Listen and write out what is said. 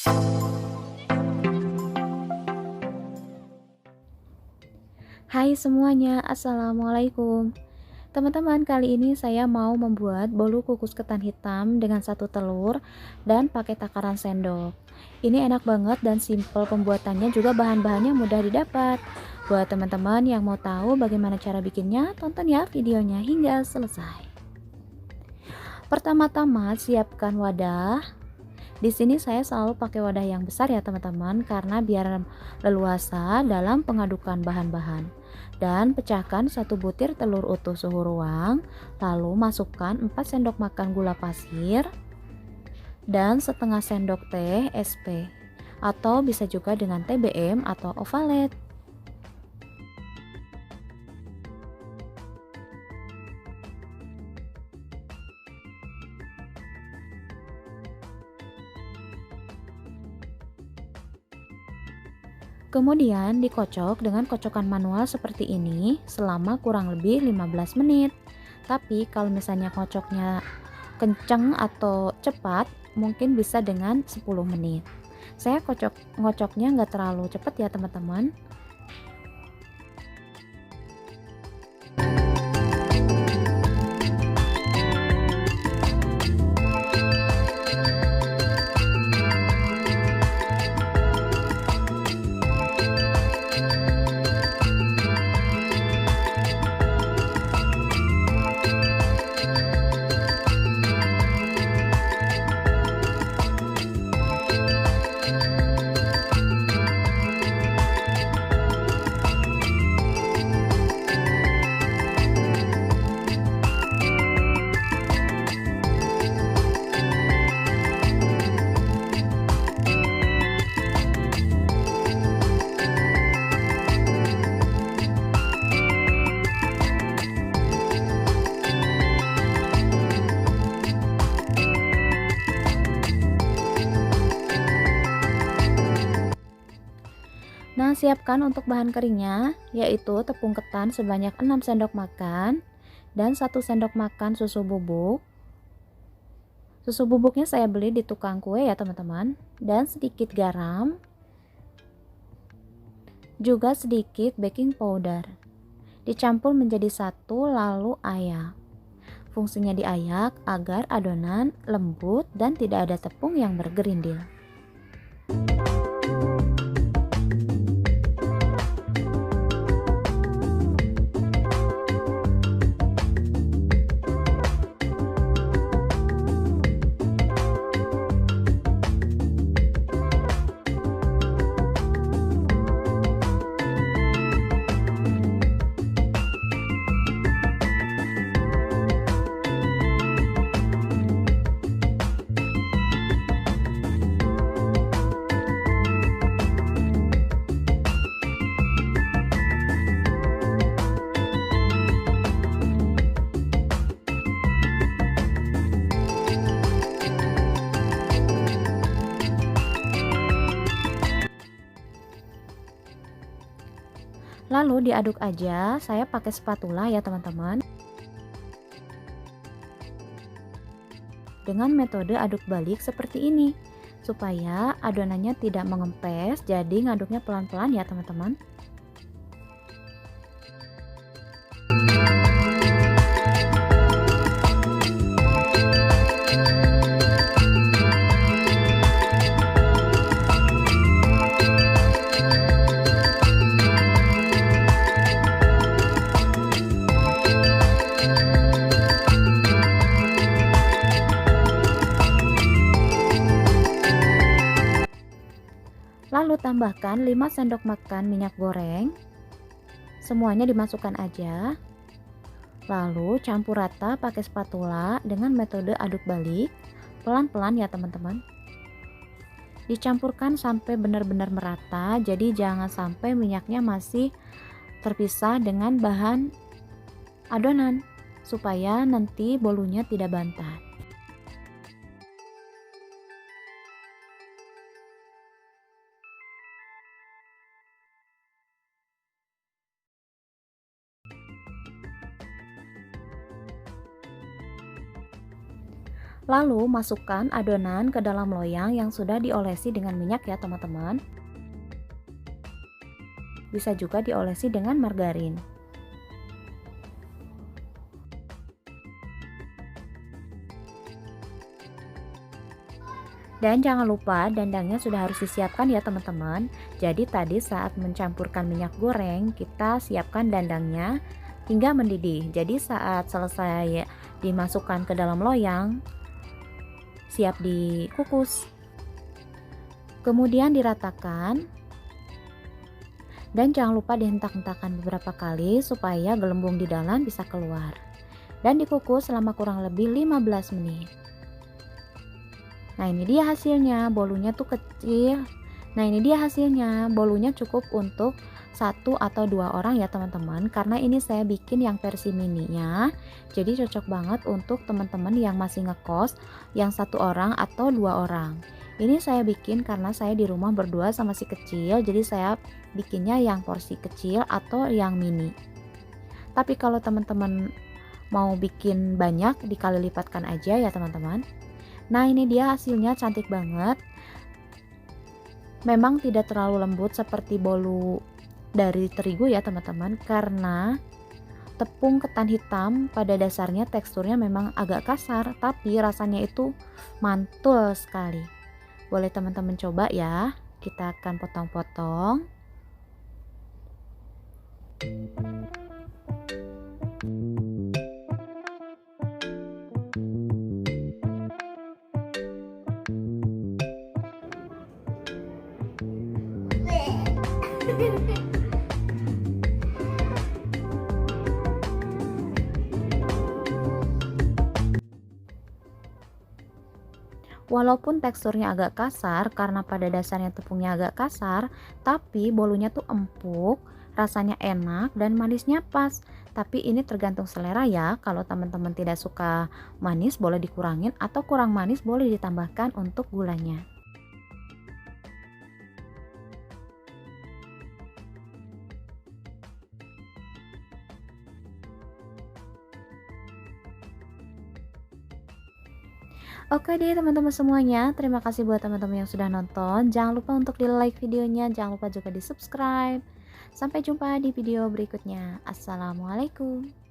Hai semuanya, assalamualaikum. Teman-teman, kali ini saya mau membuat bolu kukus ketan hitam dengan satu telur dan pakai takaran sendok. Ini enak banget dan simple pembuatannya, juga bahan-bahannya mudah didapat. Buat teman-teman yang mau tahu bagaimana cara bikinnya, tonton ya videonya hingga selesai. Pertama-tama siapkan wadah. Di sini saya selalu pakai wadah yang besar ya teman-teman, karena biar leluasa dalam pengadukan bahan-bahan. Dan pecahkan satu butir telur utuh suhu ruang, lalu masukkan 4 sendok makan gula pasir dan setengah sendok teh SP, atau bisa juga dengan TBM atau ovalet. Kemudian dikocok dengan kocokan manual seperti ini selama kurang lebih 15 menit. Tapi kalau misalnya kocoknya kenceng atau cepat, mungkin bisa dengan 10 menit. Saya ngocoknya nggak terlalu cepat ya teman-teman. Nah, siapkan untuk bahan keringnya, yaitu tepung ketan sebanyak 6 sendok makan dan 1 sendok makan susu bubuk. Susu bubuknya saya beli di tukang kue ya teman-teman, dan sedikit garam, juga sedikit baking powder. Dicampur menjadi satu lalu ayak. Fungsinya diayak agar adonan lembut dan tidak ada tepung yang bergerindil. Lalu diaduk aja, saya pakai spatula ya teman-teman. Dengan metode aduk balik seperti ini, supaya adonannya tidak mengempes, jadi ngaduknya pelan-pelan ya teman-teman. Lalu tambahkan 5 sendok makan minyak goreng. Semuanya dimasukkan aja. Lalu campur rata pakai spatula dengan metode aduk balik. Pelan-pelan ya teman-teman. Dicampurkan sampai benar-benar merata, jadi jangan sampai minyaknya masih terpisah dengan bahan adonan, supaya nanti bolunya tidak bantat. Lalu masukkan adonan ke dalam loyang yang sudah diolesi dengan minyak ya teman-teman. Bisa juga diolesi dengan margarin. Dan jangan lupa dandangnya sudah harus disiapkan ya teman-teman. Jadi tadi saat mencampurkan minyak goreng, kita siapkan dandangnya hingga mendidih. Jadi saat selesai dimasukkan ke dalam loyang, siap dikukus. Kemudian diratakan. Dan jangan lupa dihentak-hentakan beberapa kali supaya gelembung di dalam bisa keluar. Dan dikukus selama kurang lebih 15 menit. Nah ini dia hasilnya, bolunya tuh kecil. Nah ini dia hasilnya, bolunya cukup untuk 1 atau 2 orang ya teman-teman. Karena ini saya bikin yang versi mininya. Jadi cocok banget untuk teman-teman yang masih ngekos, yang 1 orang atau 2 orang. Ini saya bikin karena saya di rumah berdua sama si kecil. Jadi saya bikinnya yang porsi kecil atau yang mini. Tapi kalau teman-teman mau bikin banyak, dikali lipatkan aja ya teman-teman. Nah ini dia hasilnya, cantik banget. Memang tidak terlalu lembut seperti bolu dari terigu ya teman-teman, karena tepung ketan hitam pada dasarnya teksturnya memang agak kasar, tapi rasanya itu mantul sekali. Boleh teman-teman coba ya. Kita akan potong-potong. Walaupun teksturnya agak kasar karena pada dasarnya tepungnya agak kasar, tapi bolunya tuh empuk, rasanya enak dan manisnya pas. Tapi ini tergantung selera ya. Kalau teman-teman tidak suka manis boleh dikurangin, atau kurang manis boleh ditambahkan untuk gulanya. Oke deh teman-teman semuanya, terima kasih buat teman-teman yang sudah nonton. Jangan lupa untuk di like videonya, jangan lupa juga di subscribe. Sampai jumpa di video berikutnya. Assalamualaikum.